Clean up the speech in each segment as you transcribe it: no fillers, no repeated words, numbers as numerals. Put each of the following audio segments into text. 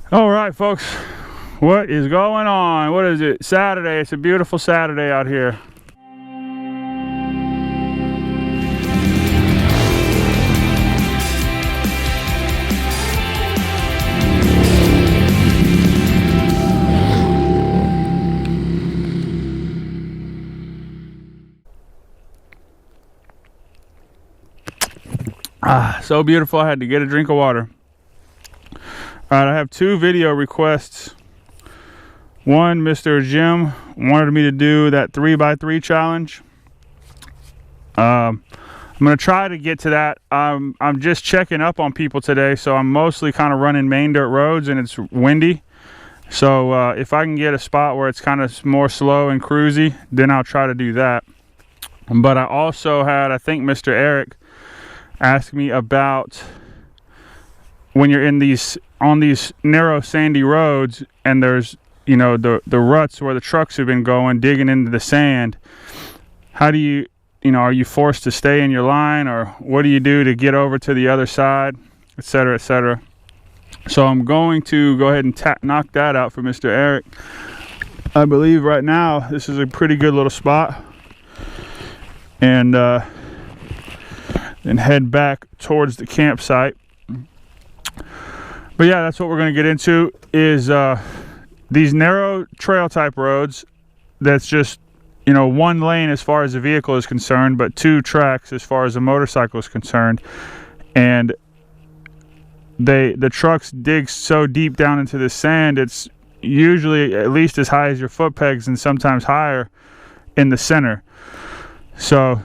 All right, folks, what is going on? What is it? Saturday. It's a beautiful Saturday out here. So beautiful. I had to get a drink of water. All right, I have two video requests. One, Mr. Jim wanted me to do that 3x3 challenge. I'm gonna try to get to that. I'm just checking up on people today, so I'm mostly kind of running main dirt roads and it's windy. So if I can get a spot where it's kind of more slow and cruisy, then I'll try to do that. But I also had, I think Mr. Eric asked me about when you're in on these narrow sandy roads and there's, you know, the ruts where the trucks have been going, digging into the sand. How do you know, are you forced to stay in your line, or what do you do to get over to the other side, etc., etc.? So I'm going to go ahead and knock that out for Mr. Eric. I believe right now this is a pretty good little spot, and then head back towards the campsite. But yeah, that's what we're going to get into, is these narrow trail type roads that's just, you know, one lane as far as the vehicle is concerned, but two tracks as far as the motorcycle is concerned. And the trucks dig so deep down into the sand, it's usually at least as high as your foot pegs and sometimes higher in the center. So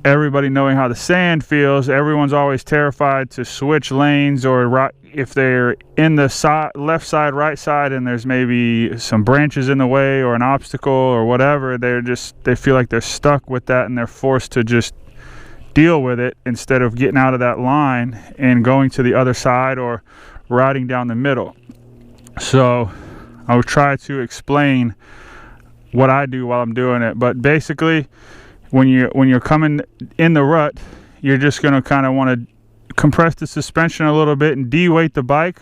everybody knowing how the sand feels, everyone's always terrified to switch lanes, or if they're in the left side, right side, and there's maybe some branches in the way or an obstacle or whatever, they feel like they're stuck with that and they're forced to just deal with it instead of getting out of that line and going to the other side or riding down the middle. So I'll try to explain what I do while I'm doing it. But basically, when you're coming in the rut, you're just going to kind of want to compress the suspension a little bit and de-weight the bike.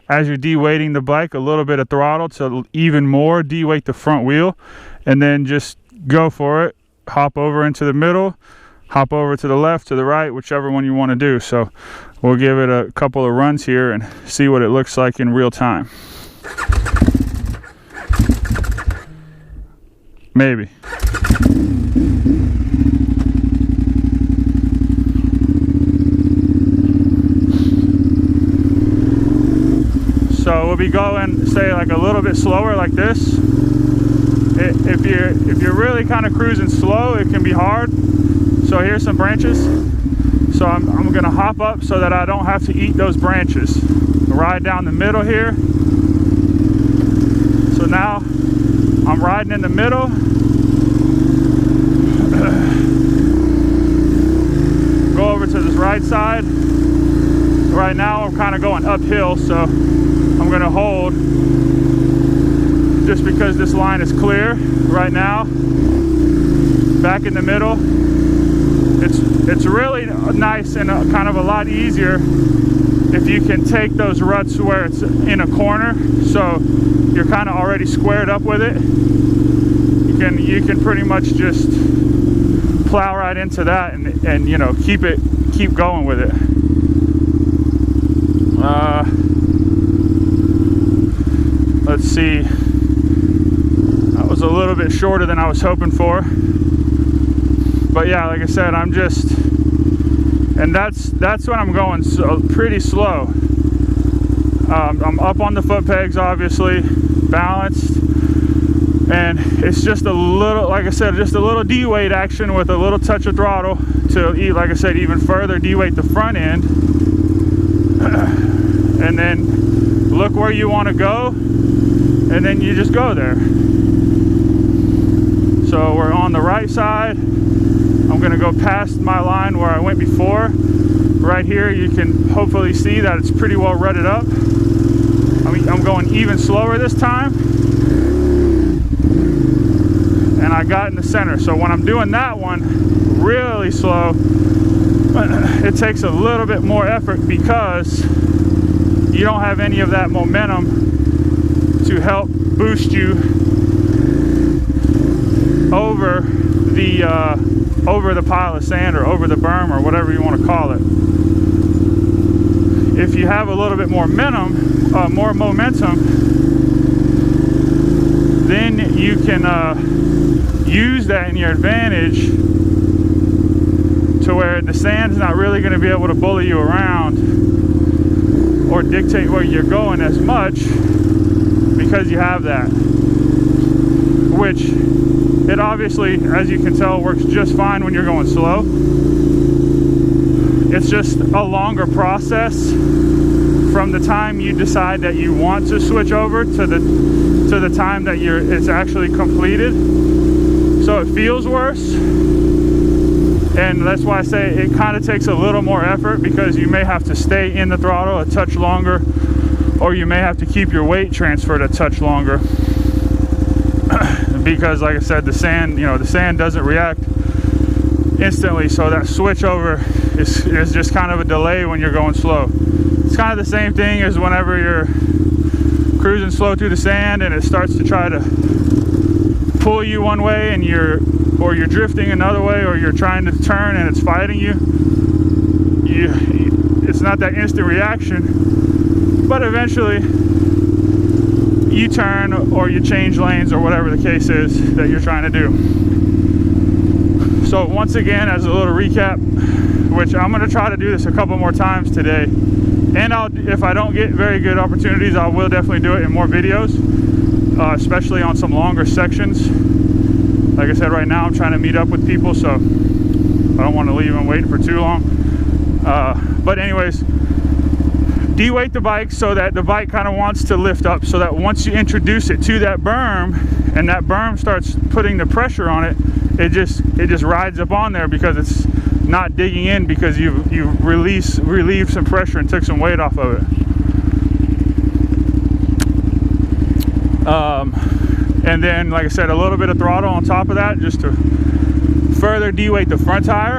As you're de-weighting the bike, a little bit of throttle to even more de-weight the front wheel, and then just go for it. Hop over into the middle, hop over to the left, to the right, whichever one you want to do. So we'll give it a couple of runs here and see what it looks like in real time. Maybe. So we'll be going, say, like a little bit slower like this. If you're really kind of cruising slow, it can be hard. So here's some branches. So I'm gonna hop up so that I don't have to eat those branches. Ride down the middle here. So now I'm riding in the middle. Go over to this right side. Right now I'm kind of going uphill, so I'm going to hold just because this line is clear right now. Back in the middle. It's really nice and kind of a lot easier if you can take those ruts where it's in a corner, so you're kind of already squared up with it. You can pretty much just plow right into that and you know, keep going with it. Let's see, that was a little bit shorter than I was hoping for, but yeah, like I said, and that's when I'm going so pretty slow. I'm up on the foot pegs, obviously, balanced, and it's just a little, like I said, just a little D-weight action with a little touch of throttle to, like I said, even further D-weight the front end. And then look where you want to go, and then you just go there. So we're on the right side. I'm going to go past my line where I went before. Right here you can hopefully see that it's pretty well rutted up. I'm going even slower this time, and I got in the center. So when I'm doing that one really slow, it takes a little bit more effort because you don't have any of that momentum to help boost you over the pile of sand or over the berm or whatever you want to call it. If you have a little bit more momentum, then you can use that in your advantage to where the sand's not really going to be able to bully you around or dictate where you're going as much, because you have that, which it obviously, as you can tell, works just fine when you're going slow. It's just a longer process from the time you decide that you want to switch over to the time that it's actually completed. So it feels worse, and that's why I say it kind of takes a little more effort, because you may have to stay in the throttle a touch longer, or you may have to keep your weight transferred a touch longer. Because like I said, the sand doesn't react instantly, so that switch over is just kind of a delay when you're going slow. It's kind of the same thing as whenever you're cruising slow through the sand and it starts to try to pull you one way and you're drifting another way, or you're trying to turn and it's fighting you. It's not that instant reaction, but eventually you turn or you change lanes or whatever the case is that you're trying to do. So once again, as a little recap, which I'm going to try to do this a couple more times today, and if I don't get very good opportunities, I will definitely do it in more videos, especially on some longer sections. Like I said, right now I'm trying to meet up with people, so I don't want to leave them waiting for too long. But anyways, de-weight the bike so that the bike kind of wants to lift up, so that once you introduce it to that berm and that berm starts putting the pressure on it, it just rides up on there, because it's not digging in, because you relieved some pressure and took some weight off of it. And then, like I said, a little bit of throttle on top of that, just to further de-weight the front tire.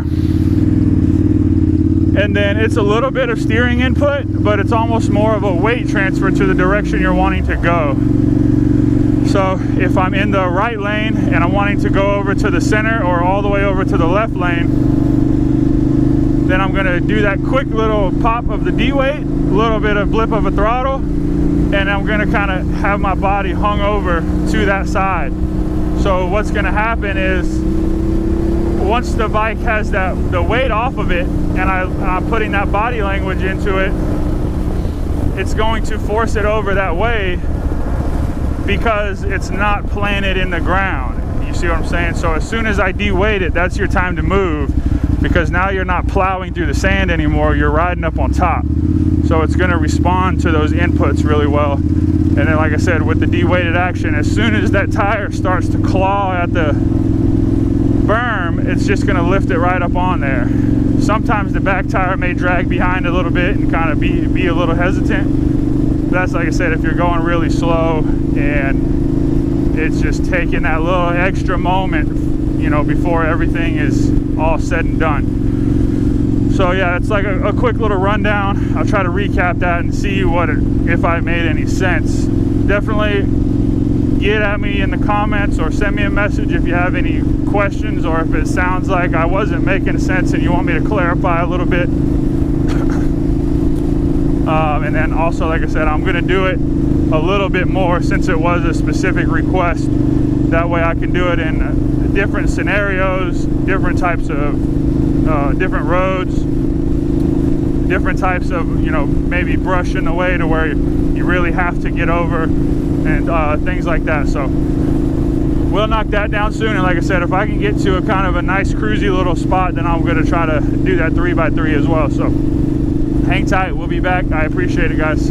And then it's a little bit of steering input, but it's almost more of a weight transfer to the direction you're wanting to go. So if I'm in the right lane and I'm wanting to go over to the center or all the way over to the left lane, then I'm going to do that quick little pop of the de-weight, a little bit of blip of a throttle, and I'm going to kind of have my body hung over to that side. So what's going to happen is, once the bike has the weight off of it, and I'm putting that body language into it, it's going to force it over that way, because it's not planted in the ground. You see what I'm saying? So as soon as I de-weight it, that's your time to move, because now you're not plowing through the sand anymore, you're riding up on top. So it's going to respond to those inputs really well. And then, like I said, with the de-weighted action, as soon as that tire starts to claw at the berm, it's just going to lift it right up on there. Sometimes the back tire may drag behind a little bit and kind of be a little hesitant. That's, like I said, if you're going really slow and it's just taking that little extra moment, before everything is all said and done. So yeah, it's like a quick little rundown. I'll try to recap that and see if I made any sense. Definitely get at me in the comments or send me a message if you have any questions, or if it sounds like I wasn't making sense and you want me to clarify a little bit. And then also, like I said, I'm going to do it a little bit more since it was a specific request. That way I can do it in different scenarios, different types of different roads, different types of, maybe brush in the way to where you really have to get over, and things like that. So we'll knock that down soon. And like I said, if I can get to a kind of a nice cruisy little spot, then I'm going to try to do that 3x3 as well. So hang tight, we'll be back. I appreciate it, guys.